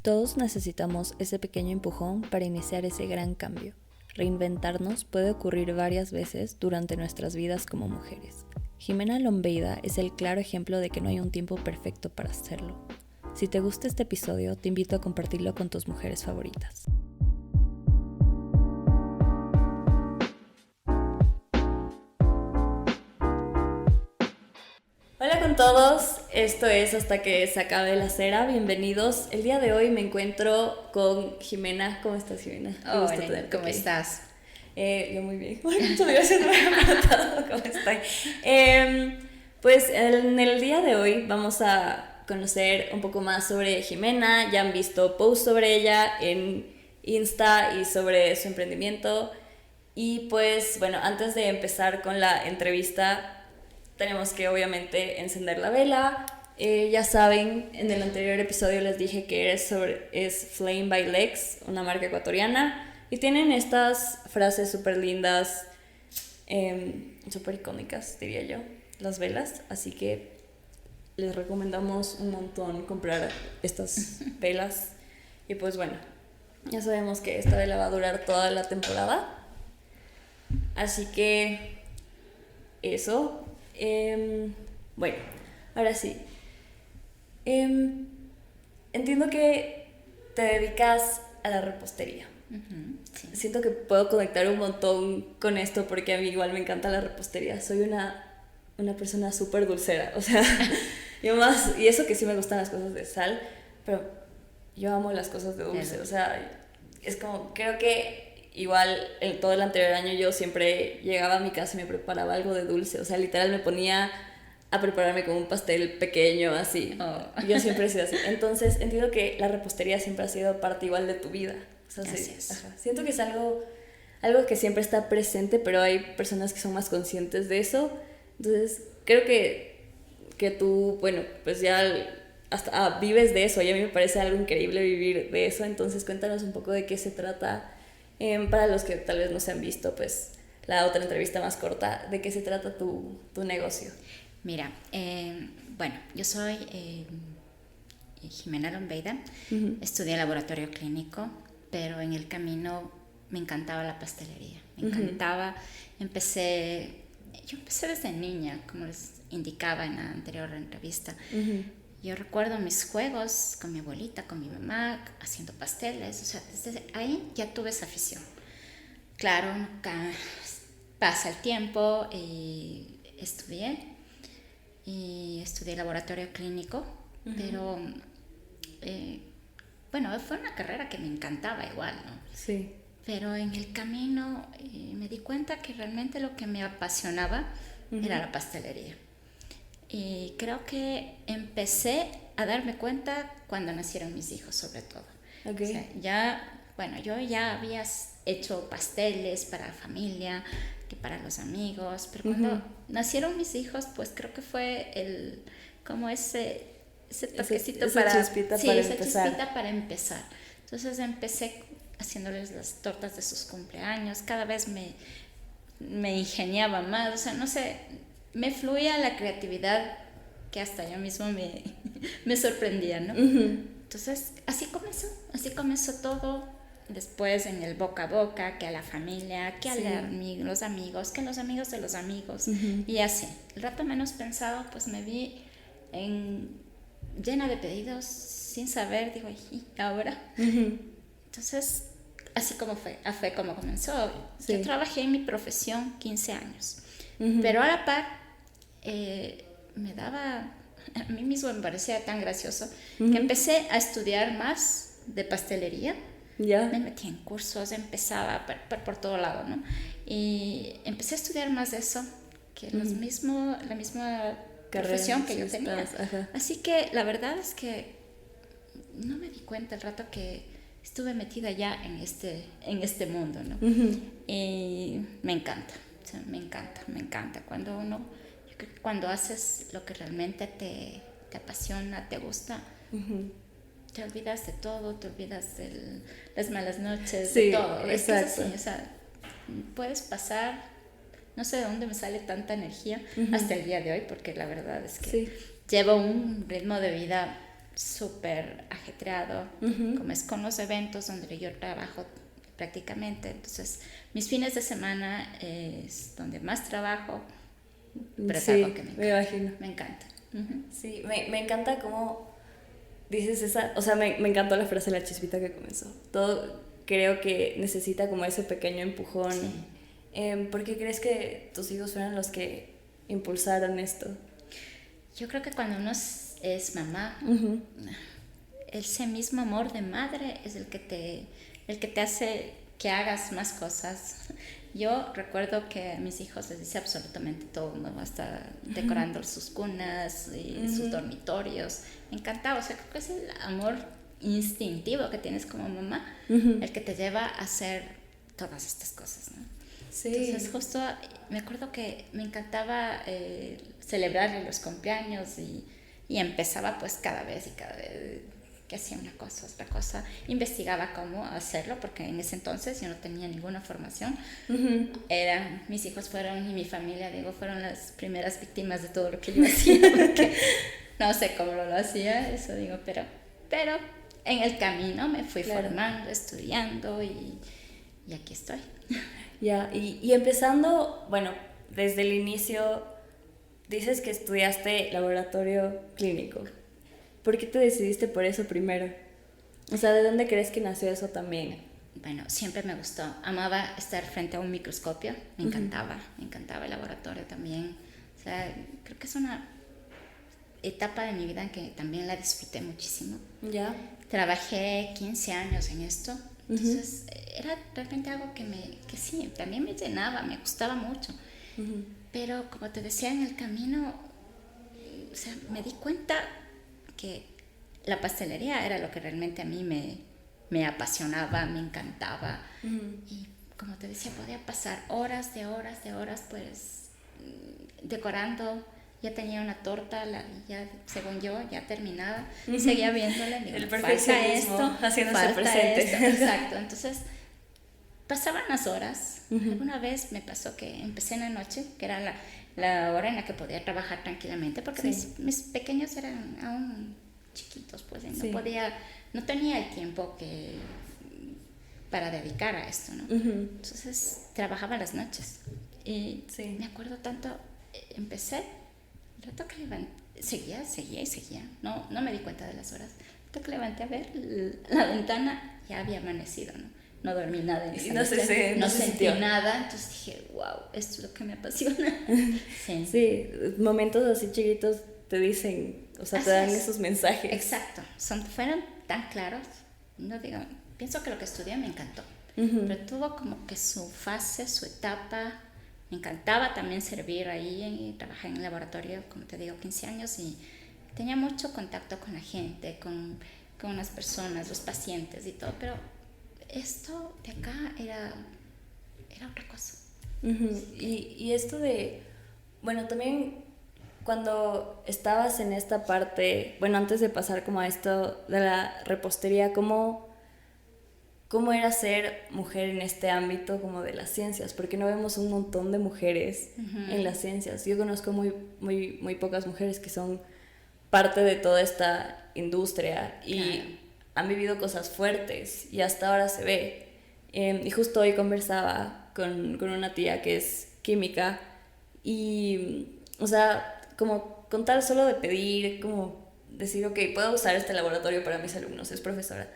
Todos necesitamos ese pequeño empujón para iniciar ese gran cambio. Reinventarnos puede ocurrir varias veces durante nuestras vidas como mujeres. Jimena Lombeida es el claro ejemplo de que no hay un tiempo perfecto para hacerlo. Si te gusta este episodio, te invito a compartirlo con tus mujeres favoritas. Hola con todos, esto es Hasta que se acabe la cera, bienvenidos. El día de hoy me encuentro con Jimena. ¿Cómo estás, Jimena? Hola, ¿cómo estás? Yo muy bien. Bueno, muchas gracias, no me había preguntado cómo estoy. Pues en el día de hoy vamos a conocer un poco más sobre Jimena. Ya han visto posts sobre ella en Insta y sobre su emprendimiento. Y pues bueno, antes de empezar con la entrevista, tenemos que obviamente encender la vela. Ya saben, en el anterior episodio les dije que es Flame by Lex, una marca ecuatoriana, y tienen estas frases súper lindas, súper icónicas, diría yo, las velas, así que les recomendamos un montón comprar estas velas. Y pues bueno, ya sabemos que esta vela va a durar toda la temporada, así que eso. Bueno, ahora sí. Entiendo que te dedicas a la repostería. Sí. Siento que puedo conectar un montón con esto porque a mí igual me encanta la repostería. Soy una persona súper dulcera, o sea, y eso que sí me gustan las cosas de sal, pero yo amo las cosas de dulce, o sea, es como, creo que igual todo el anterior año yo siempre llegaba a mi casa y me preparaba algo de dulce, o sea, literal me ponía a prepararme como un pastel pequeño, así. Yo siempre he sido así. Entonces entiendo que la repostería siempre ha sido parte igual de tu vida. O sea, Así es. Ajá. Siento que es algo que siempre está presente, pero hay personas que son más conscientes de eso. Entonces creo que tú, bueno, pues ya hasta vives de eso, y a mí me parece algo increíble vivir de eso. Entonces cuéntanos un poco de qué se trata, para los que tal vez no se han visto pues la otra entrevista más corta, de qué se trata tu negocio. Mira, bueno, yo soy Jimena Lombeida, estudié laboratorio clínico, pero en el camino me encantaba la pastelería, me encantaba, yo empecé desde niña, como les indicaba en la anterior entrevista. Yo recuerdo mis juegos con mi abuelita, con mi mamá, haciendo pasteles, o sea, desde ahí ya tuve esa afición. Claro, pasa el tiempo y estudié laboratorio clínico, pero bueno, fue una carrera que me encantaba igual, ¿no? Sí. Pero en el camino me di cuenta que realmente lo que me apasionaba era la pastelería. Y creo que empecé a darme cuenta cuando nacieron mis hijos, sobre todo. Okay. O sea, yo ya había hecho pasteles para la familia, que para los amigos, pero cuando nacieron mis hijos, pues creo que fue ese toquecito esa chispita para empezar. Entonces empecé haciéndoles las tortas de sus cumpleaños, cada vez me ingeniaba más, o sea, no sé, me fluía la creatividad que hasta yo mismo me sorprendía, ¿no? Entonces así comenzó todo. Después en el boca a boca, que a la familia, que a los amigos, que los amigos de los amigos, y así. El rato menos pensado, pues me vi llena de pedidos, sin saber, digo, ¿y ahora? Entonces, así fue como comenzó. Sí. Yo trabajé en mi profesión 15 años, pero a la par, a mí mismo me parecía tan gracioso, que empecé a estudiar más de pastelería. Yeah. Me metí en cursos, empezaba por todo lado, ¿no? Y empecé a estudiar más de eso, que la misma profesión que yo tenía. Ajá. Así que la verdad es que no me di cuenta el rato que estuve metida ya en este mundo, ¿no? Y me encanta, o sea, me encanta. Cuando haces lo que realmente te apasiona, te gusta, te olvidas de todo, te olvidas de las malas noches, de todo. Exacto. Es que es así, o sea, puedes pasar, no sé de dónde me sale tanta energía hasta el día de hoy, porque la verdad es que llevo un ritmo de vida súper ajetreado, como es con los eventos donde yo trabajo prácticamente. Entonces, mis fines de semana es donde más trabajo, pero es algo que me imagino. me encanta. Sí, me encanta cómo dices esa, o sea, me encantó la frase la chispita que comenzó. Todo creo que necesita como ese pequeño empujón. Sí. ¿Por qué crees que tus hijos fueron los que impulsaron esto? Yo creo que cuando uno es mamá, ese mismo amor de madre es el que te hace que hagas más cosas. Yo recuerdo que a mis hijos les hice absolutamente todo, ¿no? Hasta decorando sus cunas y sus dormitorios. Me encantaba, o sea, creo que es el amor instintivo que tienes como mamá, el que te lleva a hacer todas estas cosas, ¿no? Sí. Entonces justo me acuerdo que me encantaba celebrar los cumpleaños y empezaba pues cada vez que hacía una cosa, otra cosa, investigaba cómo hacerlo, porque en ese entonces yo no tenía ninguna formación. Mis hijos fueron, y mi familia, digo, fueron las primeras víctimas de todo lo que yo hacía, porque no sé cómo lo hacía, eso digo, pero en el camino me fui formando, estudiando y aquí estoy. Ya, y empezando, bueno, desde el inicio, dices que estudiaste laboratorio clínico. ¿Por qué te decidiste por eso primero? O sea, ¿de dónde crees que nació eso también? Bueno, siempre me gustó. Amaba estar frente a un microscopio. Me encantaba el laboratorio también. O sea, creo que es una etapa de mi vida en que también la disfruté muchísimo. Ya. Trabajé 15 años en esto. Entonces, era realmente algo que sí, también me llenaba, me gustaba mucho. Pero como te decía en el camino, o sea, me di cuenta que la pastelería era lo que realmente a mí me apasionaba, me encantaba. Y como te decía, podía pasar horas pues decorando. Ya tenía una torta, ya, según yo, ya terminada. Seguía viéndola, digo, el falta esto, haciéndose presente. Esto. Exacto, entonces pasaban las horas. Alguna vez me pasó que empecé en la noche, que era la hora en la que podía trabajar tranquilamente, porque mis pequeños eran aún chiquitos, pues no tenía el tiempo para dedicar a esto, ¿no? Entonces trabajaba las noches y me acuerdo tanto, empecé, el rato que levanté, seguía, no me di cuenta de las horas, el rato que levanté a ver la ventana, ya había amanecido, ¿no? No dormí nada en esa noche, no sentí nada, entonces dije, wow, esto es lo que me apasiona. Sí, momentos así chiquitos te dicen, o sea, te dan esos mensajes. Exacto, fueron tan claros. No digo, pienso que lo que estudié me encantó, pero tuvo como que su fase, su etapa. Me encantaba también servir ahí, trabajé en el laboratorio, como te digo, 15 años, y tenía mucho contacto con la gente, con las personas, los pacientes y todo, pero esto de acá era otra cosa. Y esto de, bueno, también cuando estabas en esta parte, bueno, antes de pasar como a esto de la repostería, ¿cómo era ser mujer en este ámbito como de las ciencias? Porque no vemos un montón de mujeres en las ciencias. Yo conozco muy pocas mujeres que son parte de toda esta industria y han vivido cosas fuertes y hasta ahora se ve. Y justo hoy conversaba con una tía que es química y, o sea, como con tal solo de pedir, como decir, ok, puedo usar este laboratorio para mis alumnos, es profesora.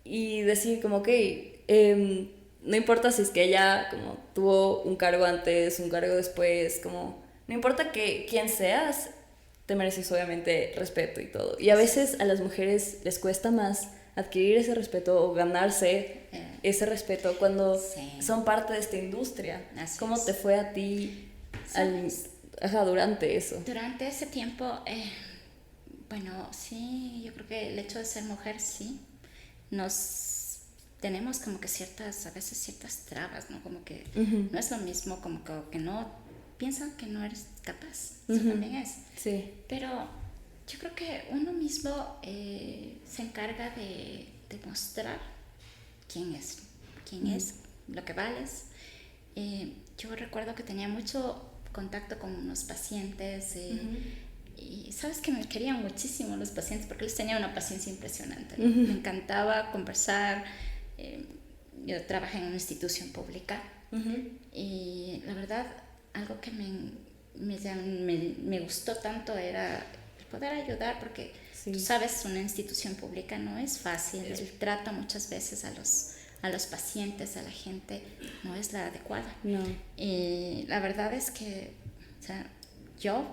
Y decir como, ok, no importa si es que ella como tuvo un cargo antes, un cargo después, como, no importa quién seas, te mereces obviamente respeto y todo. Y a veces a las mujeres les cuesta más adquirir ese respeto o ganarse ese respeto cuando son parte de esta industria. ¿Cómo te fue a ti durante eso? Durante ese tiempo, bueno, sí, yo creo que el hecho de ser mujer, sí, tenemos como que a veces ciertas trabas, ¿no? Como que no es lo mismo, como que no, piensan que no eres capaz, eso también es. Sí. Pero yo creo que uno mismo se encarga de demostrar quién es, lo que vales. Yo recuerdo que tenía mucho contacto con unos pacientes Y sabes que me querían muchísimo los pacientes porque les tenía una paciencia impresionante, ¿no? Me encantaba conversar. Yo trabajé en una institución pública y la verdad algo que me gustó tanto era el poder ayudar, porque tú sabes, una institución pública no es fácil, el trato muchas veces a los pacientes, a la gente, no es la adecuada. No. Y la verdad es que, o sea, yo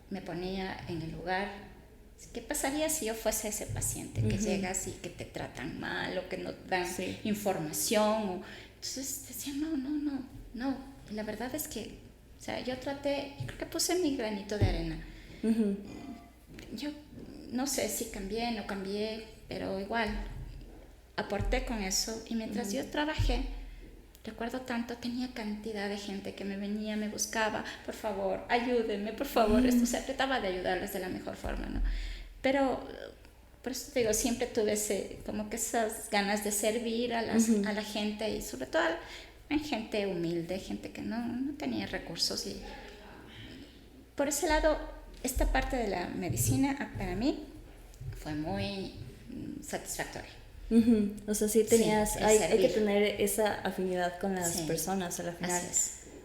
me ponía en el lugar, ¿qué pasaría si yo fuese ese paciente que llegas y que te tratan mal o que no dan información? Entonces decía, no. Y la verdad es que, o sea, yo creo que puse mi granito de arena. Yo no sé si cambié, no cambié, pero igual aporté con eso. Y mientras yo trabajé, recuerdo tanto, tenía cantidad de gente que me venía, me buscaba, por favor, ayúdenme, por favor. Esto, se trataba de ayudarles de la mejor forma, ¿no? Pero, por eso te digo, siempre tuve como que esas ganas de servir a la gente, y sobre todo en gente humilde, gente que no tenía recursos. Y por ese lado, esta parte de la medicina para mí fue muy satisfactoria. O sea, sí tenías, hay que tener esa afinidad con las personas a la final.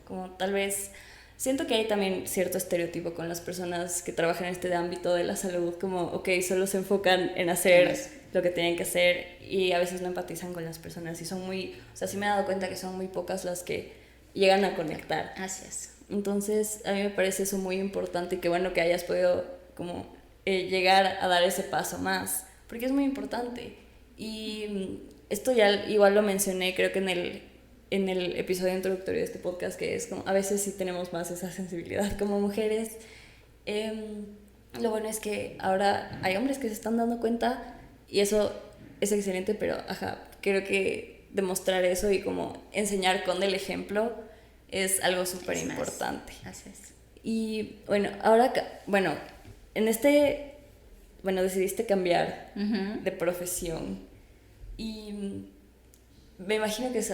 Como tal vez, siento que hay también cierto estereotipo con las personas que trabajan en este ámbito de la salud, como, ok, solo se enfocan en hacer lo que tienen que hacer y a veces no empatizan con las personas y son muy, o sea, sí me he dado cuenta que son muy pocas las que llegan a conectar. Así es. Entonces, a mí me parece eso muy importante y qué bueno que hayas podido como llegar a dar ese paso más, porque es muy importante. Y esto ya igual lo mencioné, creo que en el episodio introductorio de este podcast, que es como a veces sí tenemos más esa sensibilidad como mujeres. Lo bueno es que ahora hay hombres que se están dando cuenta y eso es excelente, pero creo que demostrar eso y como enseñar con el ejemplo es algo súper importante. Así es. Y bueno, ahora, decidiste cambiar de profesión. Y me imagino que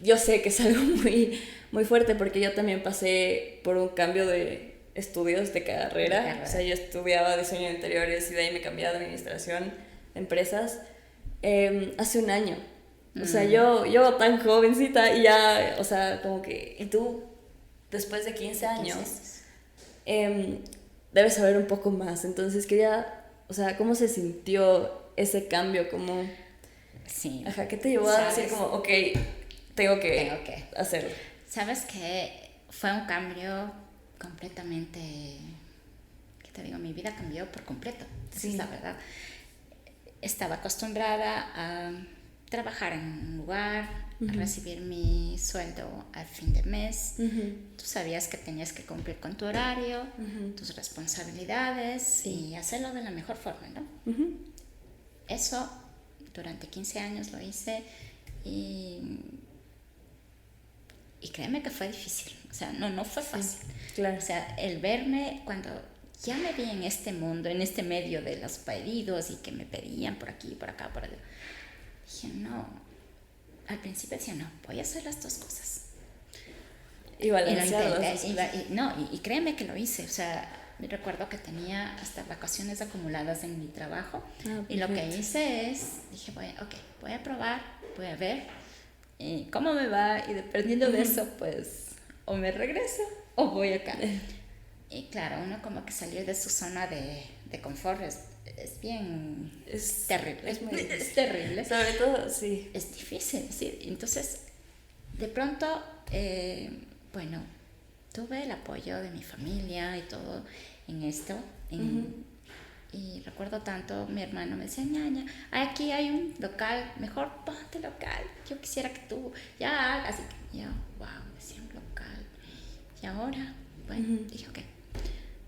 yo sé que es algo muy, muy fuerte porque yo también pasé por un cambio de estudios de carrera. O sea, yo estudiaba diseño de interiores y de ahí me cambié a administración de empresas hace un año. O sea, yo tan jovencita y ya, o sea, como que... Y tú, después de 15 años, debes saber un poco más. Entonces quería, o sea, ¿cómo se sintió ese cambio? ¿Cómo... Sí. ¿Qué te llevó a decir como, ok, tengo que hacerlo? Sabes que fue un cambio completamente, ¿qué te digo? Mi vida cambió por completo. Esa es la verdad. Estaba acostumbrada a trabajar en un lugar, a recibir mi sueldo al fin de mes. Tú sabías que tenías que cumplir con tu horario, tus responsabilidades y hacerlo de la mejor forma, ¿no? Eso durante 15 años lo hice y créeme que fue difícil. O sea, no fue fácil. Claro. O sea, el verme cuando ya me vi en este mundo, en este medio de los pedidos y que me pedían por aquí, por acá, por allá. Dije, no. Al principio decía, no, voy a hacer las dos cosas. Y balancearlas. Y créeme que lo hice. O sea, recuerdo que tenía hasta vacaciones acumuladas en mi trabajo. Y lo que hice dije, voy a probar, voy a ver cómo me va. Y dependiendo de eso, pues, o me regreso o voy acá. Y claro, uno como que salir de su zona de confort es terrible. Es terrible. Sobre todo, sí. Es difícil, sí. Entonces, de pronto, tuve el apoyo de mi familia y todo en esto. Y recuerdo tanto, mi hermano me decía, ñaña, aquí hay un local, mejor ponte local. Yo quisiera que tú ya hagas. Y yo, wow, decía un local. Y ahora, dije, ok.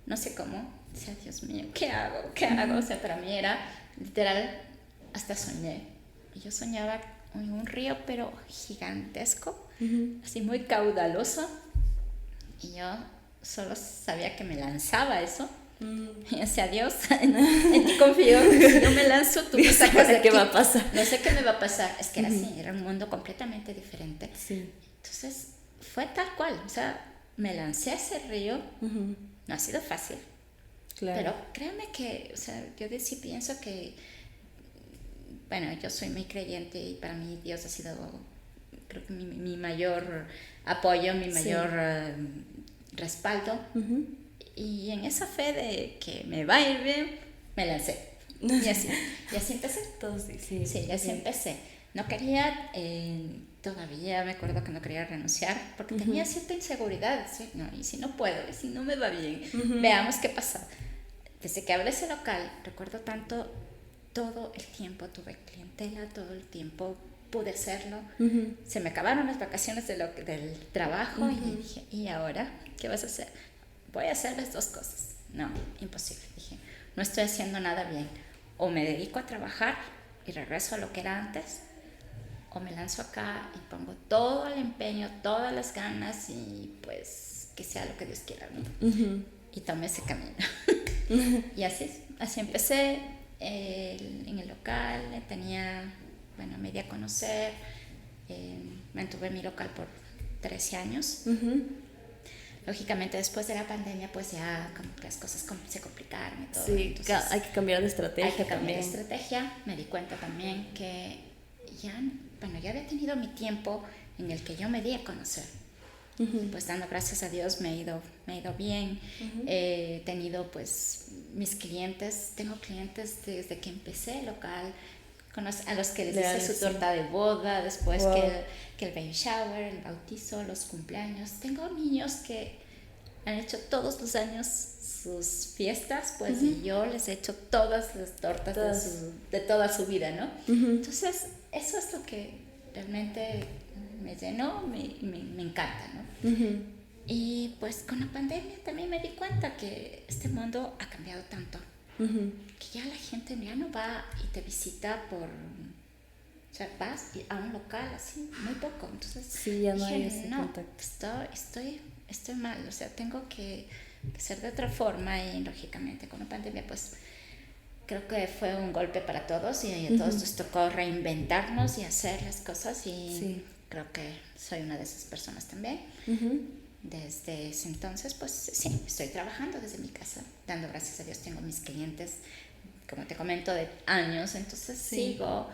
No sé cómo, decía, Dios mío, ¿qué hago? O sea, para mí era literal, hasta soñé. Y yo soñaba en un río, pero gigantesco, así muy caudaloso. Y yo solo sabía que me lanzaba eso. Y decía, Dios, en ti confío. Si yo me lanzo, tú me sacas de aquí. ¿Qué va a pasar? No sé qué me va a pasar. Es que era así, era un mundo completamente diferente. Sí. Entonces, fue tal cual. O sea, me lancé a ese río. No ha sido fácil. Claro. Pero créeme que, o sea, yo sí pienso que, bueno, yo soy muy creyente y para mí Dios ha sido, creo que mi mayor apoyo, mi mayor respaldo. Uh-huh. Y en esa fe de que me va a ir bien, me lancé. Y así empecé. Entonces, sí. Sí, así empecé. No quería, todavía me acuerdo que no quería renunciar porque tenía cierta inseguridad. ¿Sí? No, y si no puedo, y si no me va bien, veamos qué pasa. Desde que abrí ese local, recuerdo tanto, todo el tiempo tuve clientela, todo el tiempo pude hacerlo. Se me acabaron las vacaciones del trabajo y dije, ¿y ahora qué vas a hacer? Voy a hacer las dos cosas. No, imposible. Dije, no estoy haciendo nada bien. O me dedico a trabajar y regreso a lo que era antes, o me lanzo acá y pongo todo el empeño, todas las ganas y pues que sea lo que Dios quiera, ¿no? Y tomé ese camino. Y así empecé en el local, tenía, bueno, me di a conocer, mantuve mi local por 13 años. Lógicamente después de la pandemia pues ya como que las cosas se complicaron y todo. Sí, hay que cambiar de estrategia. Hay que cambiar de estrategia. Me di cuenta también que ya había tenido mi tiempo en el que yo me di a conocer. Pues dando gracias a Dios me he ido bien. He tenido pues mis clientes, tengo clientes desde que empecé el local, a los que les hice su torta de boda, después que el baby shower, el bautizo, los cumpleaños. Tengo niños que han hecho todos los años sus fiestas, pues y yo les he hecho todas las tortas de toda su vida, ¿no? Entonces, eso es lo que realmente me llenó, me encanta, ¿no? Y pues con la pandemia también me di cuenta que este mundo ha cambiado tanto. Que ya la gente ya no va y te visita o sea, vas a un local así, muy poco. Entonces, sí, ya no hay ese contacto. Estoy mal, o sea, tengo que ser de otra forma y lógicamente con la pandemia pues creo que fue un golpe para todos y a todos nos tocó reinventarnos y hacer las cosas y creo que soy una de esas personas también. Desde ese entonces, pues sí, estoy trabajando desde mi casa, dando gracias a Dios, tengo mis clientes, como te comento, de años, entonces sigo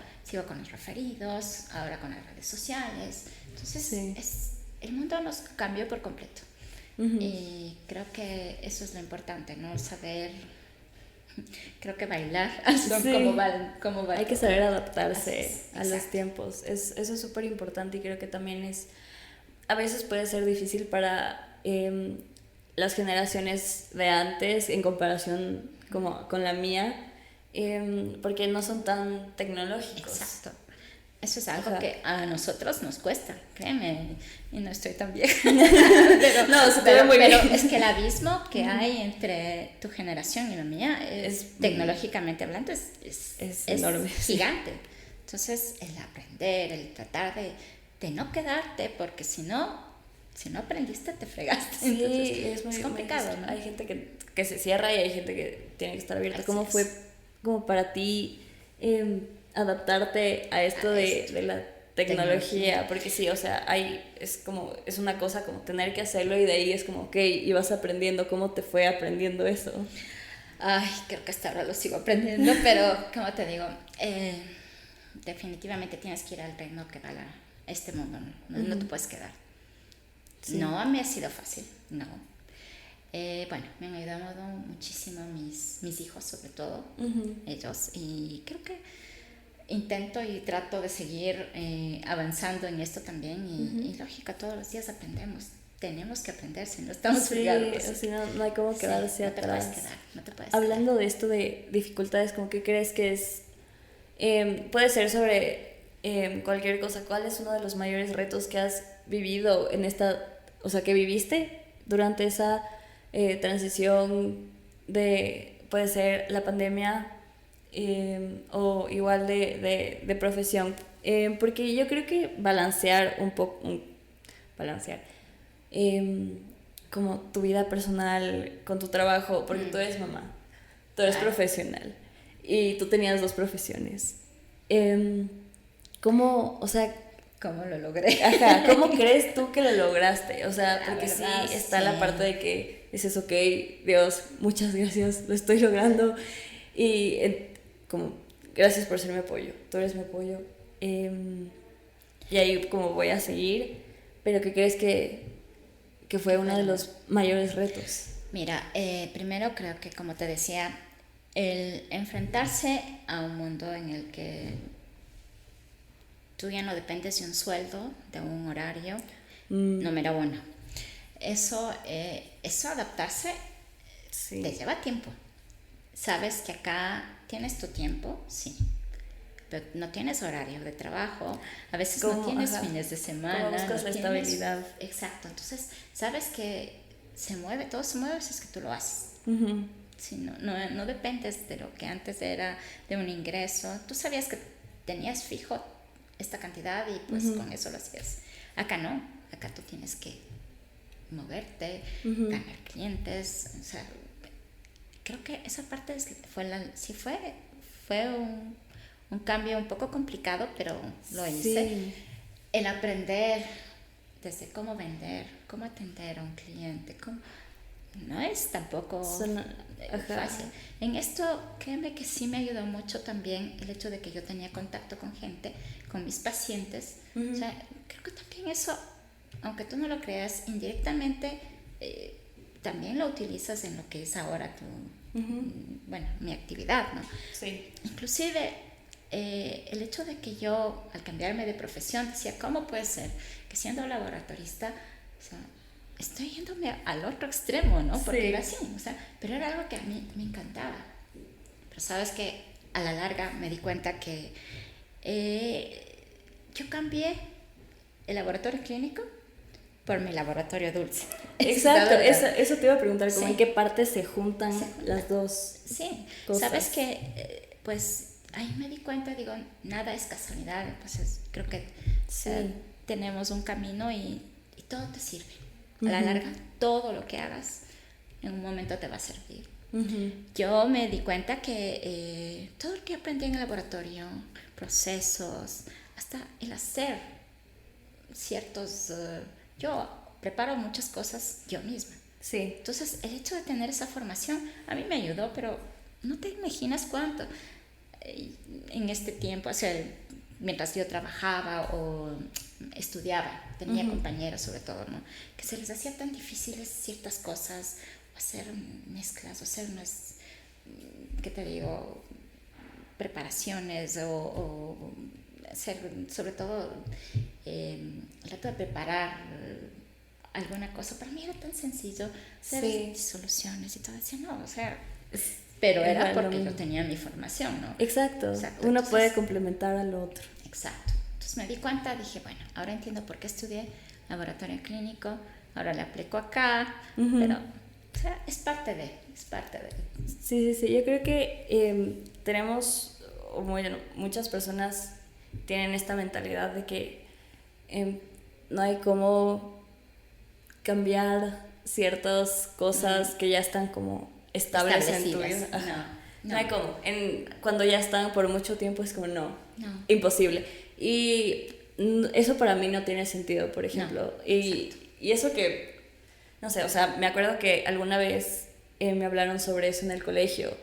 con los referidos, ahora con las redes sociales, entonces el mundo nos cambió por completo. Y creo que eso es lo importante, ¿no? Saber, creo que bailar cómo va. Hay que saber adaptarse a los tiempos, eso es súper importante y creo que también a veces puede ser difícil para las generaciones de antes en comparación con la mía, porque no son tan tecnológicos. Exacto. Eso es algo que a nosotros nos cuesta, créeme, y no estoy tan vieja. pero es que el abismo que hay entre tu generación y la mía tecnológicamente hablando, es enorme, gigante. Entonces, el aprender, el tratar de no quedarte, porque si no aprendiste, te fregaste. Sí, entonces, es complicado, ¿no? Hay gente que se cierra y hay gente que tiene que estar abierta. ¿Cómo fue como para ti adaptarte a esto de la tecnología? Porque sí, o sea, es una cosa como tener que hacerlo y de ahí es como, ok, ibas aprendiendo. ¿Cómo te fue aprendiendo eso? Ay, creo que hasta ahora lo sigo aprendiendo, pero como te digo, definitivamente tienes que ir al ritmo que va este mundo, no te puedes quedar. No me ha sido fácil, no. Bueno, me han ayudado muchísimo mis hijos, sobre todo, ellos, y creo que intento y trato de seguir avanzando en esto también y lógica, todos los días aprendemos, tenemos que aprender, si no estamos fregados. Sí, no hay como quedarse atrás. No te puedes Hablando de esto de dificultades, ¿cómo que crees que es? Puede ser sobre cualquier cosa. ¿Cuál es uno de los mayores retos que has vivido que viviste durante esa transición puede ser la pandemia o igual de profesión? Porque yo creo que balancear como tu vida personal con tu trabajo, porque tú eres mamá, tú eres profesional y tú tenías 2 profesiones. ¿Cómo lo logré? Ajá, ¿cómo crees tú que lo lograste? O sea, porque sí está la parte de que dices, ok, Dios, muchas gracias, lo estoy logrando. Y como, gracias por ser mi apoyo, tú eres mi apoyo. Y ahí como voy a seguir, pero ¿qué crees que fue uno de los mayores retos? Mira, primero creo que, como te decía, el enfrentarse a un mundo en el que tú ya no dependes de un sueldo, de un horario, número uno. Eso adaptarse te lleva tiempo. Sabes que acá tienes tu tiempo, sí, pero no tienes horario de trabajo, a veces no tienes fines de semana. ¿Cómo buscas la estabilidad? Exacto, entonces sabes que todo se mueve si es que tú lo haces. Sí, no dependes de lo que antes era de un ingreso. Tú sabías que tenías fijo esta cantidad y pues con eso lo hacías. Acá no, acá tú tienes que moverte, ganar clientes, o sea, creo que esa parte fue un cambio un poco complicado, pero lo hice. Sí. El aprender desde cómo vender, cómo atender a un cliente, no es tampoco fácil. En esto, créeme que sí me ayudó mucho también el hecho de que yo tenía contacto con gente, con mis pacientes. O sea, creo que también eso, aunque tú no lo creas, indirectamente también lo utilizas en lo que es ahora bueno, mi actividad, ¿no? Sí. Inclusive el hecho de que yo, al cambiarme de profesión, decía, ¿cómo puede ser que siendo laboratorista, o sea, estoy yéndome al otro extremo, ¿no? Porque era así, o sea, pero era algo que a mí me encantaba. Pero sabes que a la larga me di cuenta que yo cambié el laboratorio clínico por mi laboratorio dulce. Exacto, eso te iba a preguntar, como en qué parte se juntan las dos cosas. Sabes que, pues, ahí me di cuenta, digo, nada es casualidad, entonces creo que tenemos un camino y todo te sirve. A la larga, todo lo que hagas en un momento te va a servir. Yo me di cuenta que todo lo que aprendí en el laboratorio, procesos, hasta el hacer ciertos... yo preparo muchas cosas yo misma. Sí. Entonces, el hecho de tener esa formación a mí me ayudó, pero no te imaginas cuánto. En este tiempo, o sea, mientras yo trabajaba o estudiaba, tenía compañeros sobre todo, ¿no? Que se les hacía tan difíciles ciertas cosas, hacer mezclas, o hacer unas, ¿qué te digo? Preparaciones o hacer, sobre todo, el reto de preparar alguna cosa. Para mí era tan sencillo hacer disoluciones y todo. Decía, no, o sea... Pero era porque yo tenía mi formación, ¿no? Exacto. Uno puede complementar al otro. Exacto. Entonces me di cuenta, dije, bueno, ahora entiendo por qué estudié laboratorio clínico, ahora le aplico acá, pero, o sea, es parte de. Sí. Yo creo que tenemos, muchas personas tienen esta mentalidad de que no hay cómo cambiar ciertas cosas que ya están como establecidas en tu vida. No hay cómo. Cuando ya están por mucho tiempo es como no. Imposible. Y eso para mí no tiene sentido, por ejemplo. Y eso que, no sé, o sea, me acuerdo que alguna vez me hablaron sobre eso en el colegio,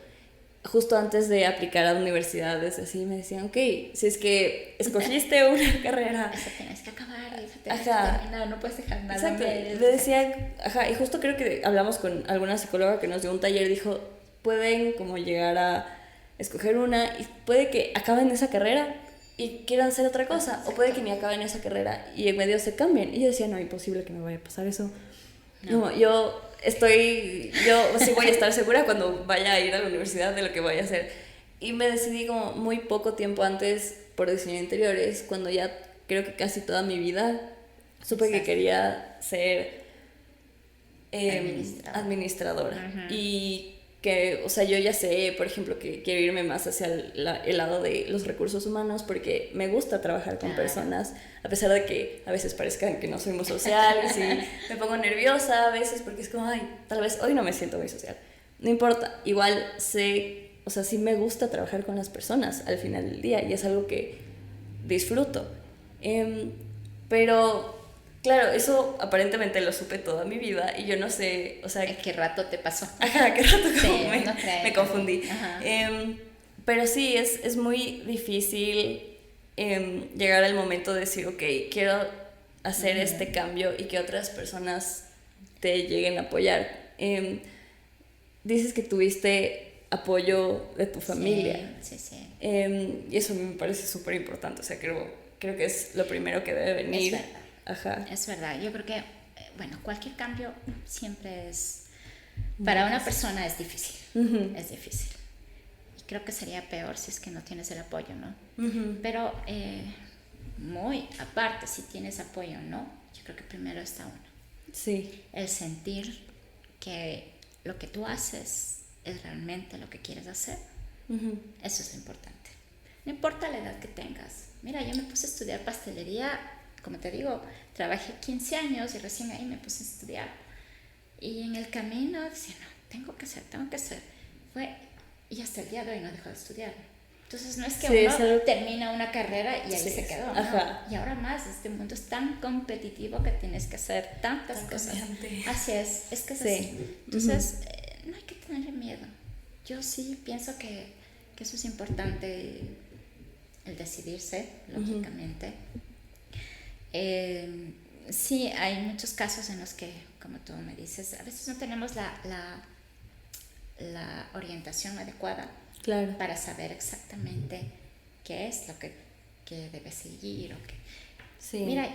justo antes de aplicar a universidades, así me decían, ok, si es que escogiste una carrera... Eso tienes que acabar, eso tienes que terminar, no puedes dejar nada. Exacto, le decían, y justo creo que hablamos con alguna psicóloga que nos dio un taller, dijo, pueden como llegar a escoger una y puede que acaben esa carrera y quieran hacer otra cosa, o puede que ni acaben esa carrera y en medio se cambien. Y yo decía, no, imposible que me vaya a pasar eso. No, yo sí voy a estar segura cuando vaya a ir a la universidad de lo que voy a hacer. Y me decidí como muy poco tiempo antes por diseño de interiores, cuando ya creo que casi toda mi vida supe que quería ser administradora. Y que, o sea, yo ya sé, por ejemplo, que quiero irme más hacia el lado de los recursos humanos porque me gusta trabajar con personas, a pesar de que a veces parezcan que no soy muy social y me pongo nerviosa a veces porque es como, ay, tal vez hoy no me siento muy social. No importa, igual sé, o sea, sí me gusta trabajar con las personas al final del día y es algo que disfruto. Pero claro, eso aparentemente lo supe toda mi vida y yo no sé, o sea... ¿En qué rato te pasó? Ajá, qué rato Sí, como no creo. me confundí. Ajá. Pero sí, es muy difícil llegar al momento de decir, ok, quiero hacer este cambio y que otras personas te lleguen a apoyar. Dices que tuviste apoyo de tu familia. Sí, sí, sí. Y eso me parece súper importante, o sea, creo que es lo primero que debe venir. Es verdad. Ajá. Es verdad, yo creo que, bueno, cualquier cambio siempre es, para una persona es difícil, es difícil. Y creo que sería peor si es que no tienes el apoyo, ¿no? Pero muy aparte, si tienes apoyo o no, yo creo que primero está uno. Sí. El sentir que lo que tú haces es realmente lo que quieres hacer, eso es lo importante. No importa la edad que tengas. Mira, yo me puse a estudiar pastelería, como te digo, trabajé 15 años y recién ahí me puse a estudiar. Y en el camino decía, no, tengo que hacer. Y hasta el día de hoy no dejo de estudiar. Entonces no es que uno termina una carrera y ahí se quedó, ¿no? Ajá. Y ahora más, este mundo es tan competitivo que tienes que hacer tantas cosas. Cambiante. Así es que es así. Entonces, no hay que tenerle miedo. Yo sí pienso que eso es importante, el decidirse, lógicamente. Sí, hay muchos casos en los que, como tú me dices, a veces no tenemos la orientación adecuada, claro, para saber exactamente qué es lo que debe seguir. O qué. Sí. Mira,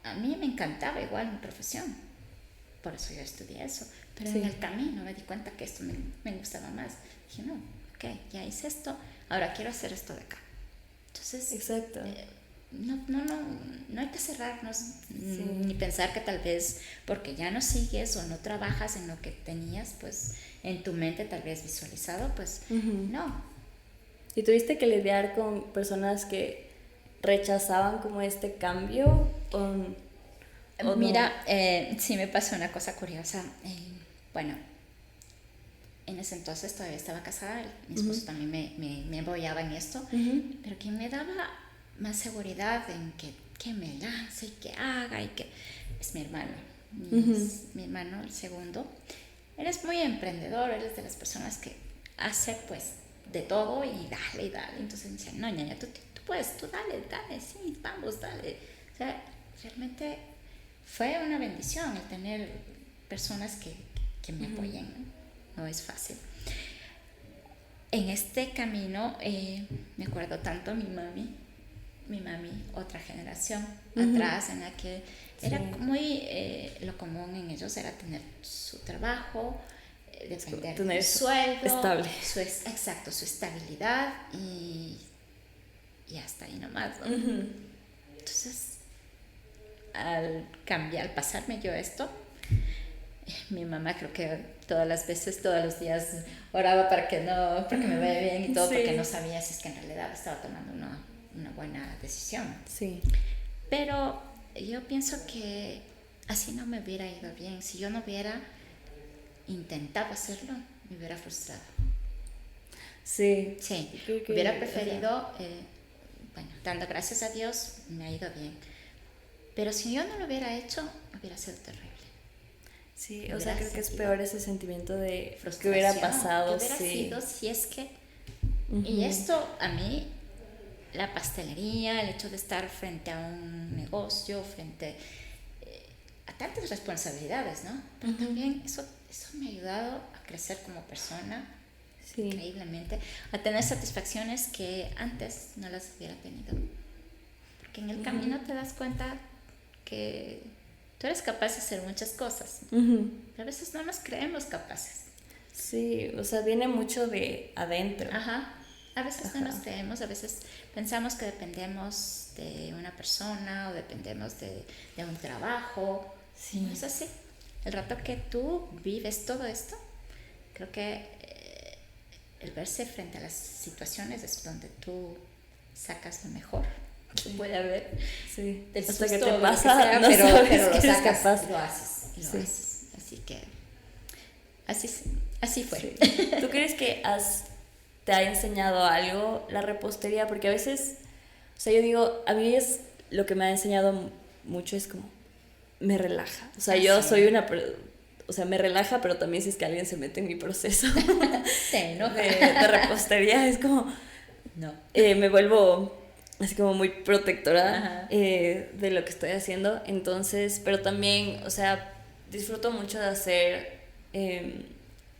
a mí me encantaba igual mi profesión, por eso yo estudié eso, pero en el camino me di cuenta que esto me gustaba más. Dije, no, ok, ya hice esto, ahora quiero hacer esto de acá. Entonces, exacto. No hay que cerrarnos, ni pensar que tal vez porque ya no sigues o no trabajas en lo que tenías, pues en tu mente tal vez visualizado, pues no. ¿Y tuviste que lidiar con personas que rechazaban como este cambio? ¿O mira, no? Sí me pasó una cosa curiosa. Bueno, en ese entonces todavía estaba casada, mi esposo también me apoyaba en esto, pero quien me daba más seguridad en que me lance y que haga y que es mi hermano. Mi hermano, el segundo. Él es muy emprendedor, él es de las personas que hace pues de todo y dale. Entonces me decían, no, ñaña, tú puedes, tú dale, sí, vamos, dale. O sea, realmente fue una bendición el tener personas que me apoyen, no es fácil. En este camino me acuerdo tanto a mi mami, otra generación atrás, en la que era muy lo común en ellos era tener su trabajo, depender del sueldo estable, su estabilidad y hasta ahí nomás, ¿no? Entonces al pasarme yo esto, mi mamá creo que todas las veces, todos los días oraba para que me vaya bien y todo, porque no sabía si es que en realidad estaba tomando una buena decisión. Sí. Pero yo pienso que así no me hubiera ido bien. Si yo no hubiera intentado hacerlo, me hubiera frustrado. Sí. Sí, hubiera preferido, dando gracias a Dios, me ha ido bien. Pero si yo no lo hubiera hecho, hubiera sido terrible. Sí, o sea, creo que es peor ese sentimiento de que hubiera pasado. ¿Qué hubiera sido si es que... Y esto a mí, la pastelería, el hecho de estar frente a un negocio, frente a tantas responsabilidades, ¿no? Pero también eso me ha ayudado a crecer como persona, increíblemente, a tener satisfacciones que antes no las hubiera tenido. Porque en el camino te das cuenta que tú eres capaz de hacer muchas cosas, pero a veces no nos creemos capaces. Sí, o sea, viene mucho de adentro. Ajá. A veces no nos creemos, a veces pensamos que dependemos de una persona o dependemos de un trabajo. Sí. No es así. El rato que tú vives todo esto, creo que el verse frente a las situaciones es donde tú sacas lo mejor que puede haber. Sí. Del hasta susto, que te pasa, sea, no pero sabes lo que eres sacas, capaz. lo haces. Así que así fue. Sí. ¿Tú crees que te ha enseñado algo la repostería? Porque a veces, o sea, yo digo, a mí es lo que me ha enseñado mucho es como me relaja. O sea, yo soy o sea, me relaja, pero también si es que alguien se mete en mi proceso de repostería, es como... No. Me vuelvo así como muy protectora Ajá. De lo que estoy haciendo. Entonces, pero también, o sea, disfruto mucho de hacer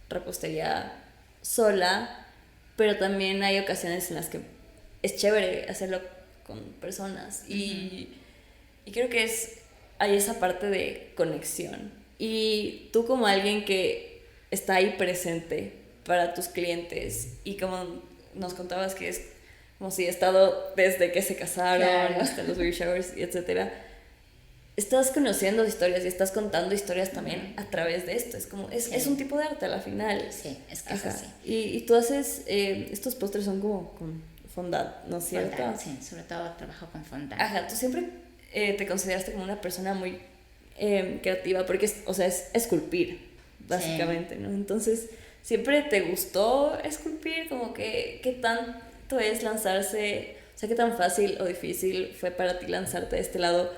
repostería sola, pero también hay ocasiones en las que es chévere hacerlo con personas. Y creo que hay esa parte de conexión. Y tú como alguien que está ahí presente para tus clientes y como nos contabas que es como si he estado desde que se casaron, claro, hasta los baby showers, y etcétera. Estás conociendo historias y estás contando historias también a través de esto. Es como, es un tipo de arte a la final. Sí, es que es así. Y tú haces, estos postres son como con fondant, ¿no es cierto? Fondant, sí, sobre todo trabajo con fondant. Ajá, tú siempre te consideraste como una persona muy creativa, porque o sea, es esculpir, básicamente, sí. ¿No? Entonces, ¿siempre te gustó esculpir? Como que, ¿qué tanto es lanzarse? O sea, ¿qué tan fácil o difícil fue para ti lanzarte a este lado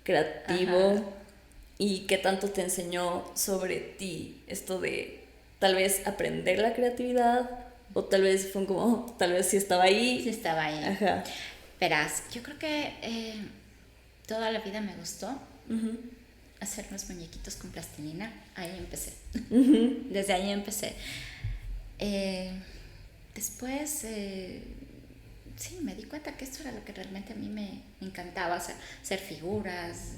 creativo? Ajá. ¿Y qué tanto te enseñó sobre ti esto de tal vez aprender la creatividad? O tal vez fue como, tal vez sí estaba ahí. Sí estaba ahí. Ajá. Verás, yo creo que toda la vida me gustó hacer unos muñequitos con plastilina. Ahí empecé. Desde ahí empecé. Después, sí, me di cuenta que esto era lo que realmente a mí me encantaba, hacer figuras.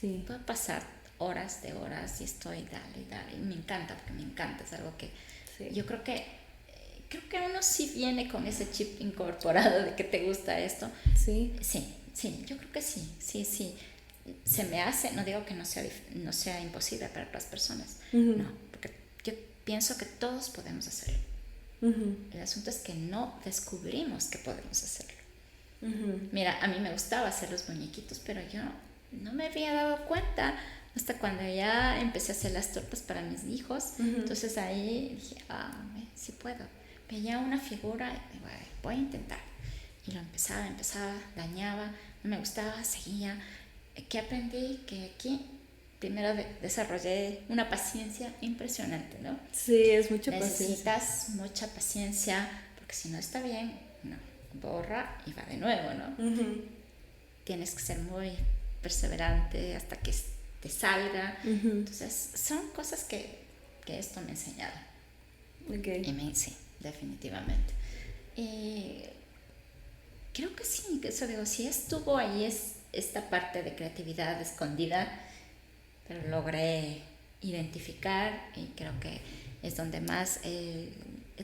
Sí. Puedo pasar horas de horas y estoy dale. Y me encanta, porque me encanta. Es algo que sí. Yo creo que uno sí viene con ese chip incorporado de que te gusta esto. Sí. Sí, yo creo que sí. Se me hace, no digo que no sea imposible para otras personas, no, porque yo pienso que todos podemos hacerlo. El asunto es que no descubrimos que podemos hacerlo. Mira, a mí me gustaba hacer los muñequitos, pero yo no me había dado cuenta hasta cuando ya empecé a hacer las tortas para mis hijos. Entonces ahí dije, sí puedo. Veía una figura y digo, voy a intentar. Y lo empezaba, dañaba, no me gustaba, seguía. ¿Qué aprendí? Que aquí primero desarrollé una paciencia impresionante, ¿no? Sí, es mucha paciencia. Necesitas paciencia. mucha paciencia, porque si no está bien, no, borra y va de nuevo, ¿no? Tienes que ser muy perseverante hasta que te salga. Entonces, son cosas que esto me ha enseñado. Okay. Sí, definitivamente. Creo que sí, que eso digo, sí estuvo ahí esta parte de creatividad escondida, pero logré identificar y creo que es donde más he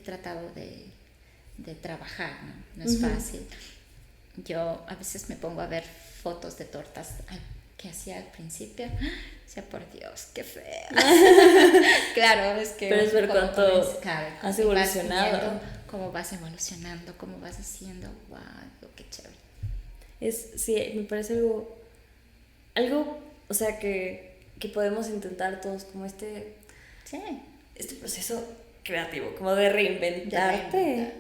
tratado de trabajar, ¿no? No es fácil. Yo a veces me pongo a ver fotos de tortas que hacía al principio, o sea, por Dios, qué fea. Claro, es que... Pero es ver cuánto has evolucionado. Cómo vas evolucionando, cómo vas haciendo, wow, qué chévere. Sí, me parece algo, o sea, que podemos intentar todos, como este proceso creativo, como de reinventarte.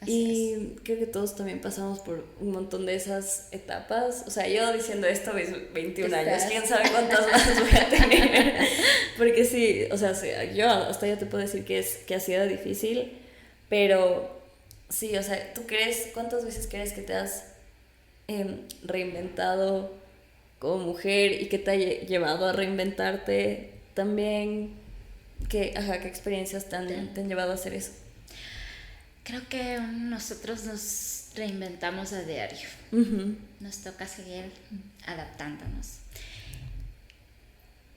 Y creo que todos también pasamos por un montón de esas etapas. O sea, yo diciendo esto, 21 años, quién sabe cuántas más voy a tener. Porque sí, o sea, yo hasta ya te puedo decir que ha sido difícil, pero sí, o sea, ¿tú crees, cuántas veces crees que te has reinventado como mujer y que te ha llevado a reinventarte también? ¿Qué experiencias te han llevado a hacer eso? Creo que nosotros nos reinventamos a diario. Nos toca seguir adaptándonos.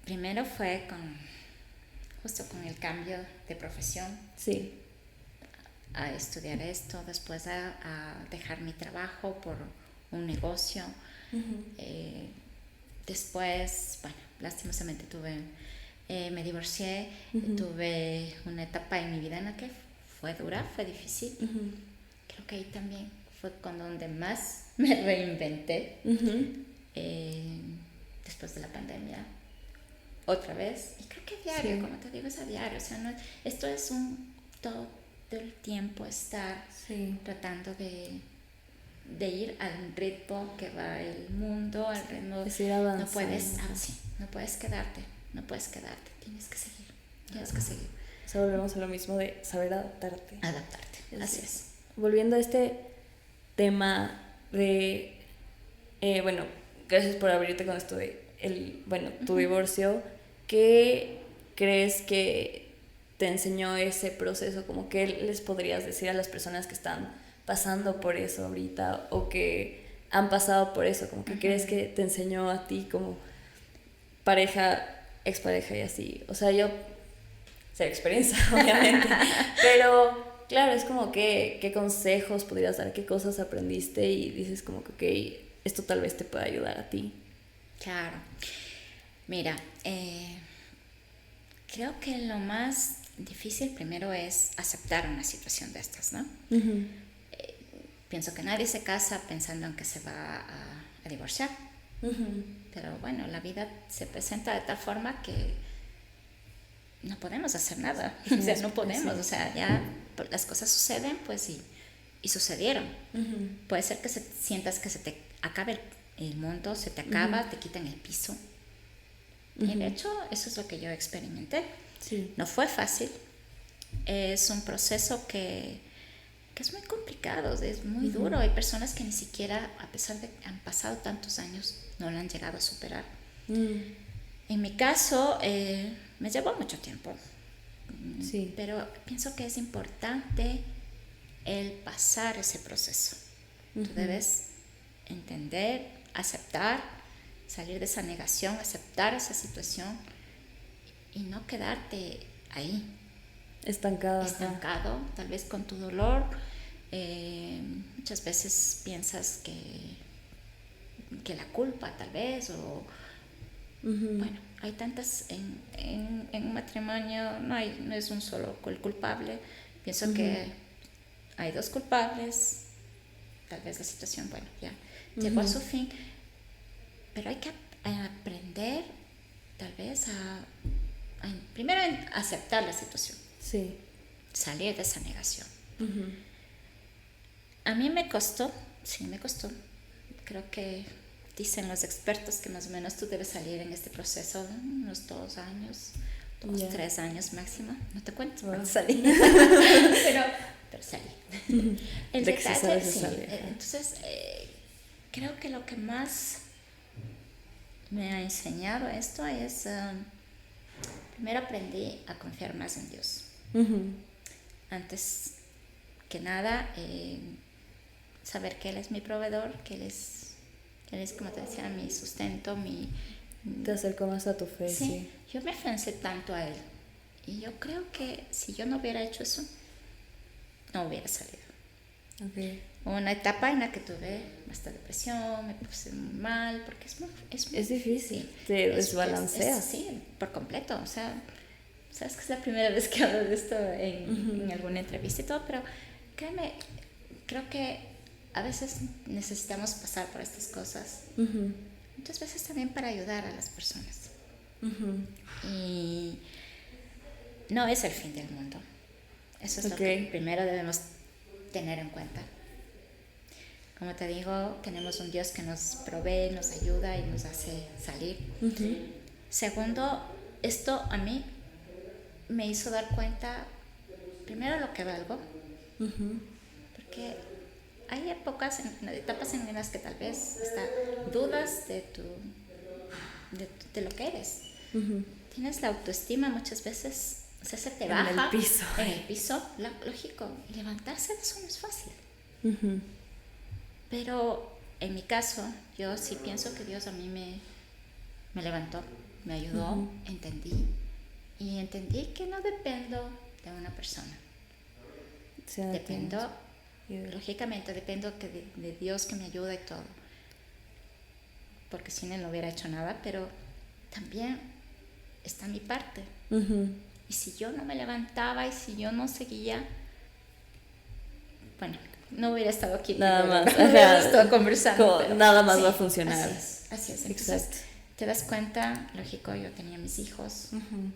Primero fue justo con el cambio de profesión. Sí. A estudiar esto, después a dejar mi trabajo por un negocio. Después, bueno, lastimosamente me divorcié, tuve una etapa en mi vida en la que fue dura, fue difícil. Creo que ahí también fue con donde más me reinventé. Después de la pandemia, otra vez. Y creo que diario, como te digo, es a diario. O sea, esto es todo el tiempo estar tratando de de ir al ritmo que va el mundo, al ritmo. Es ir avanzando. No puedes quedarte, tienes que seguir. O sea, volvemos a lo mismo de saber adaptarte. Así es. Volviendo a este tema de, bueno, gracias por abrirte con esto de tu divorcio. ¿Qué crees que te enseñó ese proceso? Como qué les podrías decir a las personas que están pasando por eso ahorita o que han pasado por eso? Como que crees que te enseñó a ti como pareja, expareja y así. O sea, yo sé experiencia, obviamente, pero claro, es como que qué consejos podrías dar, qué cosas aprendiste y dices como que ok, esto tal vez te pueda ayudar a ti. Claro. Mira, creo que lo más difícil primero es aceptar una situación de estas, ¿no? Uh-huh. Pienso que nadie se casa pensando en que se va a divorciar. Uh-huh. Pero bueno, la vida se presenta de tal forma que no podemos hacer nada. Sí, o sea, no podemos. Sí. O sea, ya las cosas suceden, pues, y sucedieron. Uh-huh. Puede ser que sientas que se te acabe el mundo, se te acaba, uh-huh. te quitan el piso. Uh-huh. Y de hecho, eso es lo que yo experimenté. Sí. No fue fácil. Es un proceso que es muy complicado, es muy uh-huh. duro. Hay personas que ni siquiera, a pesar de que han pasado tantos años, no lo han llegado a superar. Uh-huh. En mi caso, me llevó mucho tiempo. Sí. Pero pienso que es importante el pasar ese proceso. Uh-huh. Tú debes entender, aceptar, salir de esa negación, aceptar esa situación y no quedarte ahí. Estancado, tal vez con tu dolor. Muchas veces piensas que la culpa tal vez o uh-huh. bueno, hay tantas en un matrimonio, no es un solo culpable. Pienso uh-huh. que hay dos culpables, tal vez la situación, bueno, ya uh-huh. llegó a su fin, pero hay que aprender tal vez primero a aceptar la situación. Sí. Salir de esa negación. Uh-huh. A mí me costó. Creo que dicen los expertos que más o menos tú debes salir en este proceso de unos 2 años, 3 años máximo. No te cuento cuánto salí. pero salí. Uh-huh. El detalle, sí. Entonces, creo que lo que más me ha enseñado esto es, primero aprendí a confiar más en Dios. Uh-huh. Antes que nada, saber que Él es mi proveedor, que Él es, como te decía, mi sustento, te acercó más a tu fe. Sí, yo me afiancé tanto a Él. Y yo creo que si yo no hubiera hecho eso, no hubiera salido. Okay. Hubo una etapa en la que tuve bastante depresión, me puse muy mal, porque es difícil, te desbalanceas. Sí, por completo, o sea, sabes que es la primera vez que hablo de esto en alguna entrevista y todo, pero créeme, creo que a veces necesitamos pasar por estas cosas, uh-huh. muchas veces también para ayudar a las personas. Uh-huh. Y no es el fin del mundo, eso es lo que primero debemos tener en cuenta. Como te digo, tenemos un Dios que nos provee, nos ayuda y nos hace salir. Uh-huh. Segundo, esto a mí me hizo dar cuenta, primero, lo que valgo, uh-huh. porque hay etapas en las que tal vez hasta dudas de lo que eres. Uh-huh. Tienes la autoestima muchas veces, o sea, se te baja en el piso, lógico, y levantarse de eso no es fácil. Uh-huh. Pero en mi caso, yo sí pienso que Dios a mí me levantó, me ayudó, uh-huh. Entendí que no dependo de una persona. Lógicamente dependo de Dios que me ayuda y todo, porque sin Él no hubiera hecho nada, pero también está mi parte. Uh-huh. Y si yo no me levantaba y si yo no seguía, bueno, no hubiera estado aquí. Nada más. No hubiera estado conversando. Pero, nada más va a funcionar. Así es. Entonces, te das cuenta, lógico, yo tenía mis hijos. Uh-huh.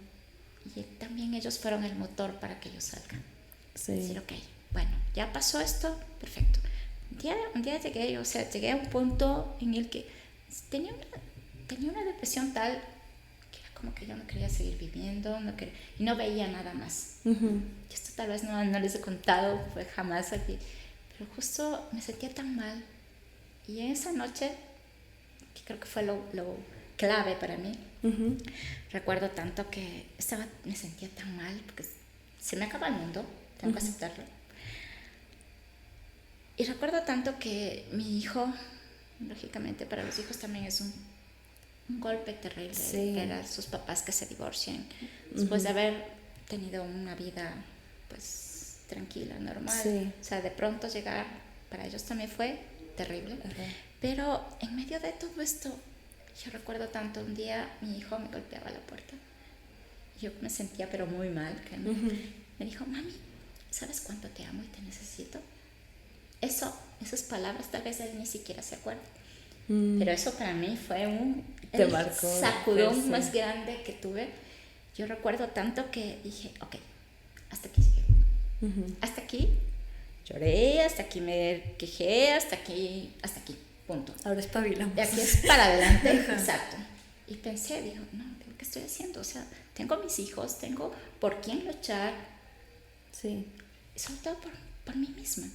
Y también ellos fueron el motor para que yo salga. Sí. Decir, ok, bueno, ya pasó esto, perfecto. un día llegué, o sea, llegué a un punto en el que tenía una depresión tal que era como que yo no quería seguir viviendo, y no veía nada más. Y esto tal vez no les he contado, pues jamás aquí, pero justo me sentía tan mal. Y en esa noche, que creo que fue lo clave para mí, recuerdo tanto que me sentía tan mal, porque se me acaba el mundo, tengo que aceptarlo. Y recuerdo tanto que mi hijo, lógicamente para los hijos también es un golpe terrible, ver a sus papás que se divorcian, después de haber tenido una vida pues tranquila, normal. O sea, de pronto llegar, para ellos también fue terrible. Pero en medio de todo esto, yo recuerdo tanto, un día mi hijo me golpeaba la puerta. Yo me sentía pero muy mal. Me dijo, mami, ¿sabes cuánto te amo y te necesito? Esas palabras tal vez él ni siquiera se acuerda. Pero eso para mí fue el sacudón más grande que tuve. Yo recuerdo tanto que dije, ok, hasta aquí llegué. Hasta aquí lloré, hasta aquí me quejé, hasta aquí, punto. Ahora espabilamos. De aquí es para adelante, exacto. Y pensé, digo, no, ¿qué estoy haciendo? O sea, tengo mis hijos, tengo por quién luchar. Sí. Y sobre todo por mí misma.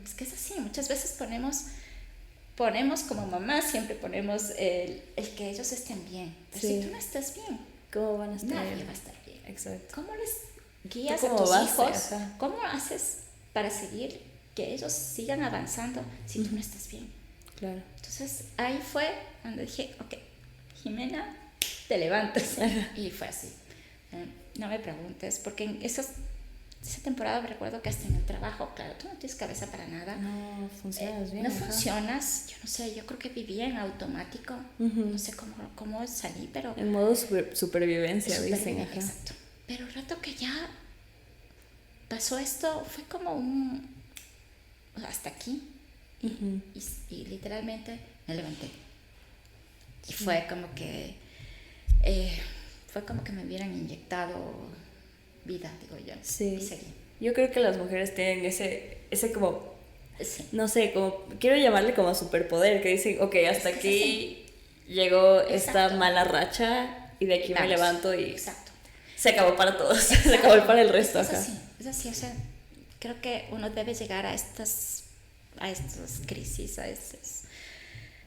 Es que es así, muchas veces ponemos como mamás, siempre ponemos el que ellos estén bien. Pero si tú no estás bien, ¿cómo van a estar nadie bien? va a estar bien. Exacto. ¿Cómo les guías a tus hijos? ¿Cómo haces para seguir que ellos sigan avanzando si tú no estás bien? Claro. Entonces ahí fue cuando dije, ok, Jimena, te levantas. Y fue así. No me preguntes, porque en esa temporada me recuerdo que hasta en el trabajo, claro, tú no tienes cabeza para nada. No funcionas bien. No funcionas, yo no sé, yo creo que vivía en automático. No sé cómo salí, pero... En modo supervivencia, dicen. Exacto. Pero el rato que ya pasó esto, fue como hasta aquí. Y literalmente me levanté. Y fue como que... me hubieran inyectado vida, digo yo. Sí. Y seguí. Yo creo que las mujeres tienen ese como, no sé, como, quiero llamarle como superpoder, que dicen, ok, hasta aquí llegó esta mala racha y de aquí me levanto y se acabó para todos, se acabó para el resto. Es así, o sea, creo que uno debe llegar a estas crisis, a estas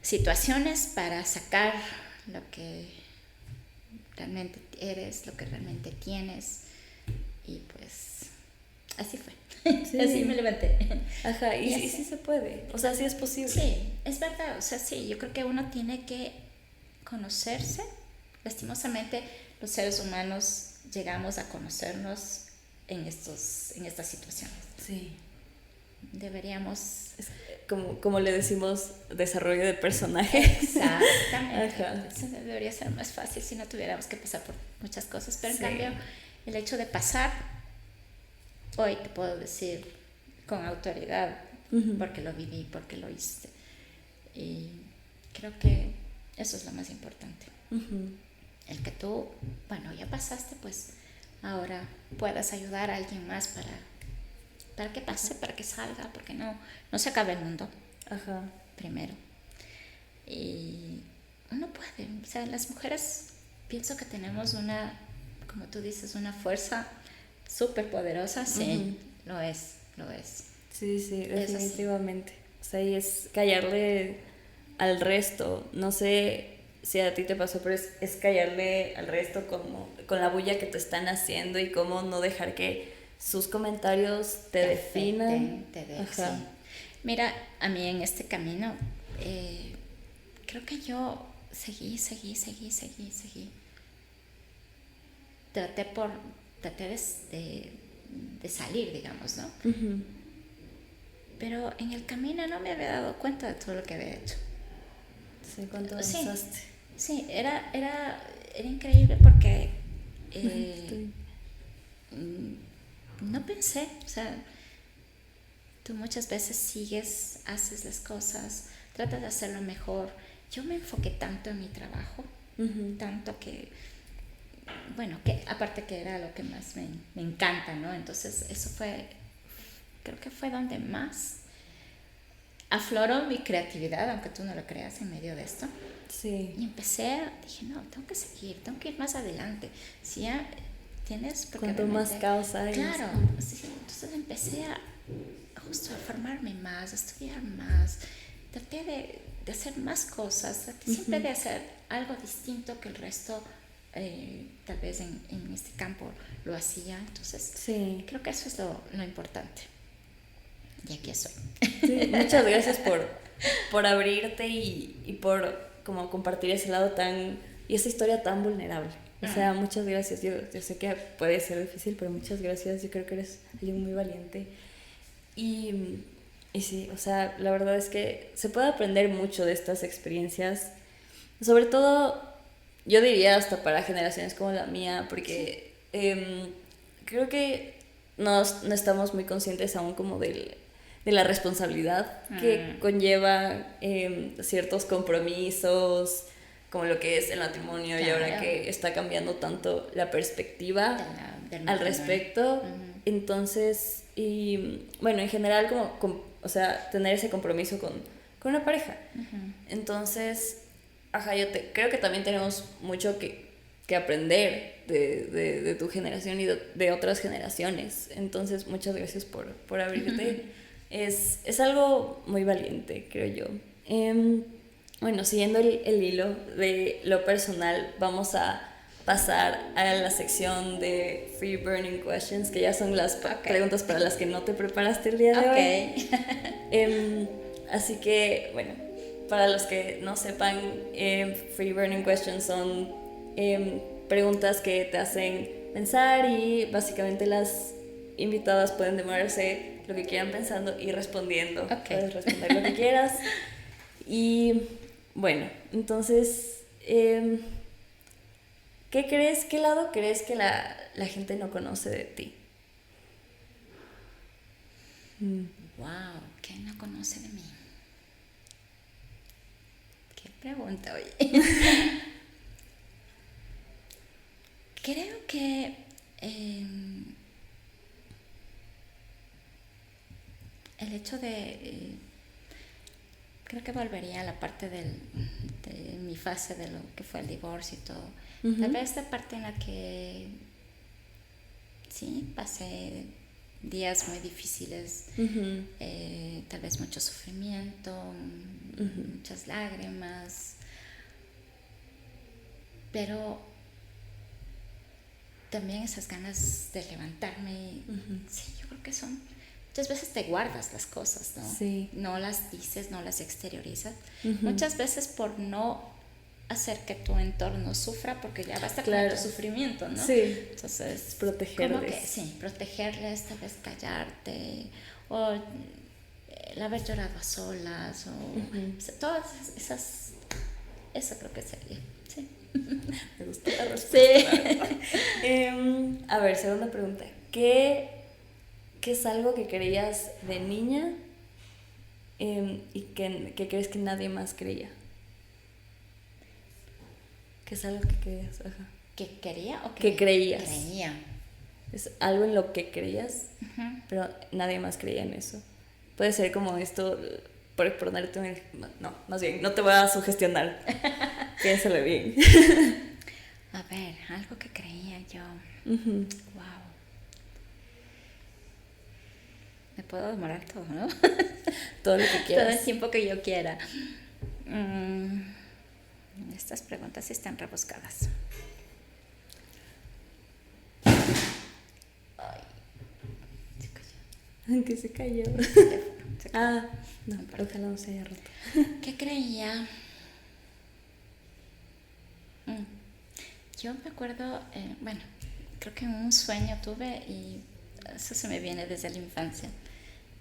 situaciones para sacar lo que realmente eres, lo que realmente tienes. Y pues así fue. Así me levanté. Ajá, y sí se puede. O sea, sí es posible. Sí, es verdad. O sea, sí, yo creo que uno tiene que conocerse. Lastimosamente, los seres humanos llegamos a conocernos en estas situaciones. Sí. Deberíamos... como le decimos, desarrollo de personaje. Exactamente. Ajá. Eso debería ser más fácil si no tuviéramos que pasar por muchas cosas. Pero en cambio, el hecho de pasar, hoy te puedo decir con autoridad, porque lo viví, porque lo hice. Y creo que eso es lo más importante. El que tú, bueno, ya pasaste, pues ahora puedas ayudar a alguien más para que pase, para que salga, porque no se acabe el mundo. Primero. Y uno puede, o sea, las mujeres pienso que tenemos como tú dices, una fuerza súper poderosa. Sí, lo es. Sí, definitivamente. O sea, y es callarle al resto. No sé si a ti te pasó, pero es callarle al resto como con la bulla que te están haciendo y cómo no dejar que sus comentarios te definan. Sí. Mira, a mí en este camino, creo que yo seguí. Traté de salir, digamos, ¿no? Pero en el camino no me había dado cuenta de todo lo que había hecho. Sí, ¿cuánto avanzaste? Sí, era increíble porque no pensé, o sea, tú muchas veces haces las cosas, tratas de hacerlo mejor. Yo me enfoqué tanto en mi trabajo, tanto que, bueno, que aparte que era lo que más me encanta, ¿no? Entonces eso creo que fue donde más afloró mi creatividad, aunque tú no lo creas, en medio de esto. Sí. Y dije, no, tengo que seguir, tengo que ir más adelante. Si ya tienes... Cuanto más caos hay. Claro, sí, entonces empecé justo a formarme más, a estudiar más. Traté de hacer más cosas, traté siempre de hacer algo distinto que el resto, tal vez en este campo lo hacía. Entonces, sí, creo que eso es lo importante. Y aquí estoy. Sí, muchas gracias por abrirte y por como compartir ese lado y esa historia tan vulnerable. O sea, muchas gracias. Yo sé que puede ser difícil, pero muchas gracias. Yo creo que eres alguien muy valiente. Y sí, o sea, la verdad es que se puede aprender mucho de estas experiencias. Sobre todo, yo diría hasta para generaciones como la mía, porque creo que no estamos muy conscientes aún como de la responsabilidad que conlleva ciertos compromisos, como lo que es el matrimonio, claro. Y ahora que está cambiando tanto la perspectiva al respecto. Entonces, y bueno, en general o sea, tener ese compromiso con una pareja. Entonces, creo que también tenemos mucho que aprender de tu generación y de otras generaciones. Entonces, muchas gracias por abrirte. Es algo muy valiente, creo yo. Bueno, siguiendo el hilo de lo personal, vamos a pasar a la sección de Free Burning Questions, que ya son las preguntas para las que no te preparaste el día de hoy. Así que, bueno, para los que no sepan, Free Burning Questions son preguntas que te hacen pensar y básicamente las invitadas pueden demorarse lo que quieran pensando y respondiendo. Puedes responder lo que quieras. Y bueno, entonces, ¿qué lado crees que la gente no conoce de ti? Wow, ¿qué no conoce de mí? Qué pregunta, oye. Creo que el hecho creo que volvería a la parte de mi fase de lo que fue el divorcio y todo. Tal vez esta parte en la que sí, pasé días muy difíciles, tal vez mucho sufrimiento, muchas lágrimas, pero también esas ganas de levantarme. Sí, yo creo que muchas veces te guardas las cosas, ¿no? Sí. No las dices, no las exteriorizas. Muchas veces por no hacer que tu entorno sufra, porque ya basta con tu sufrimiento, ¿no? Sí. Entonces, protegerles. Protegerles, tal vez callarte, o el haber llorado a solas, o todas esas, eso creo que sería, sí. Me gustó la respuesta. Sí. A ver, segunda pregunta. ¿Qué es algo que creías de niña y que crees que nadie más creía? ¿Qué es algo que creías? Ajá. ¿Que quería o que creías? Creía. Es algo en lo que creías, pero nadie más creía en eso. Puede ser como esto, por ponerte no, más bien, no te voy a sugestionar. Piénsalo bien. A ver, algo que creía yo. Wow. Me puedo demorar todo, ¿no? Todo lo que quieras. Todo el tiempo que yo quiera. Estas preguntas están rebuscadas. Ay, se cayó. ¿Qué se cayó? No, ojalá no se haya roto. ¿Qué creía? Yo me acuerdo, bueno, creo que un sueño tuve y eso se me viene desde la infancia.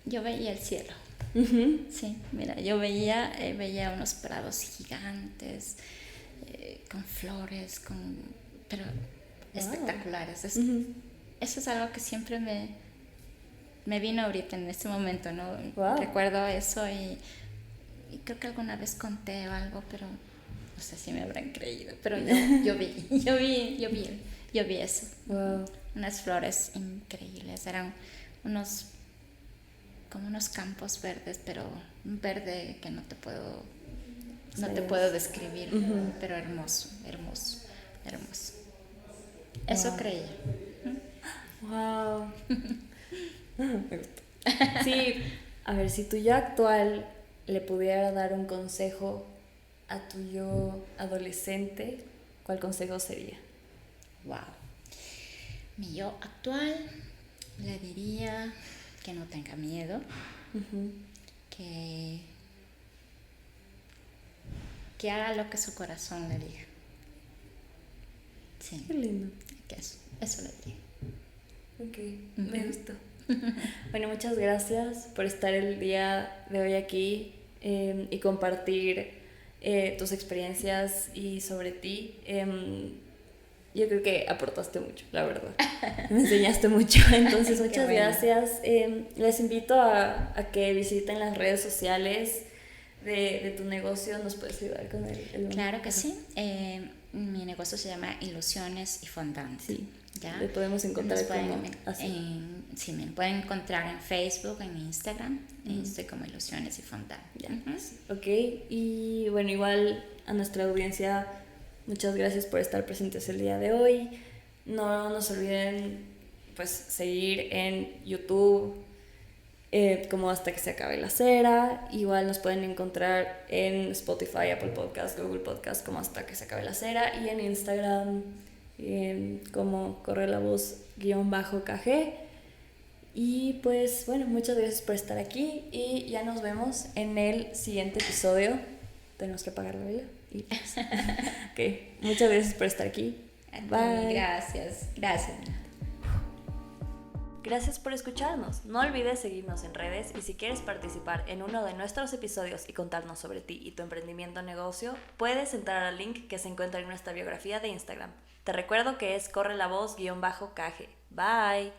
Yo veía el cielo. Sí, mira, yo veía unos prados gigantes, con flores, pero espectaculares. Eso es algo que siempre me vino ahorita en este momento, ¿no? Recuerdo eso y creo que alguna vez conté algo, pero no sé si me habrán creído, pero yo vi eso. Unas flores increíbles, eran unos como unos campos verdes, pero un verde que no te puedo describir, pero hermoso, hermoso, hermoso. Eso creía. Wow. Me gustó. Sí, a ver, si tu yo actual le pudiera dar un consejo a tu yo adolescente, ¿cuál consejo sería? Wow. Mi yo actual le diría que no tenga miedo, que haga lo que su corazón le diga. Sí. Qué lindo. Que eso le diría. Ok, me gustó. Bueno, muchas gracias por estar el día de hoy aquí y compartir tus experiencias y sobre ti. Yo creo que aportaste mucho, la verdad. Me enseñaste mucho, entonces muchas gracias. Les invito a que visiten las redes sociales de tu negocio. ¿Nos puedes ayudar con el Claro que sí. Mi negocio se llama Ilusiones y Fondant. Sí. ¿Ya? Le podemos encontrar sí, me pueden encontrar en Facebook, en Instagram. Estoy como Ilusiones y Fondant. Ok, y bueno, igual a nuestra audiencia, muchas gracias por estar presentes el día de hoy. No nos olviden pues seguir en YouTube como Hasta que se acabe la cera. Igual nos pueden encontrar en Spotify, Apple Podcast, Google Podcast como Hasta que se acabe la cera, y en Instagram como corre la voz _KG. Y pues bueno, muchas gracias por estar aquí y ya nos vemos en el siguiente episodio. Tenemos que pagar la vela. Ok, muchas gracias por estar aquí. Bye. Gracias. Gracias por escucharnos. No olvides seguirnos en redes y si quieres participar en uno de nuestros episodios y contarnos sobre ti y tu emprendimiento o negocio, puedes entrar al link que se encuentra en nuestra biografía de Instagram. Te recuerdo que es corre la voz _KG. Bye.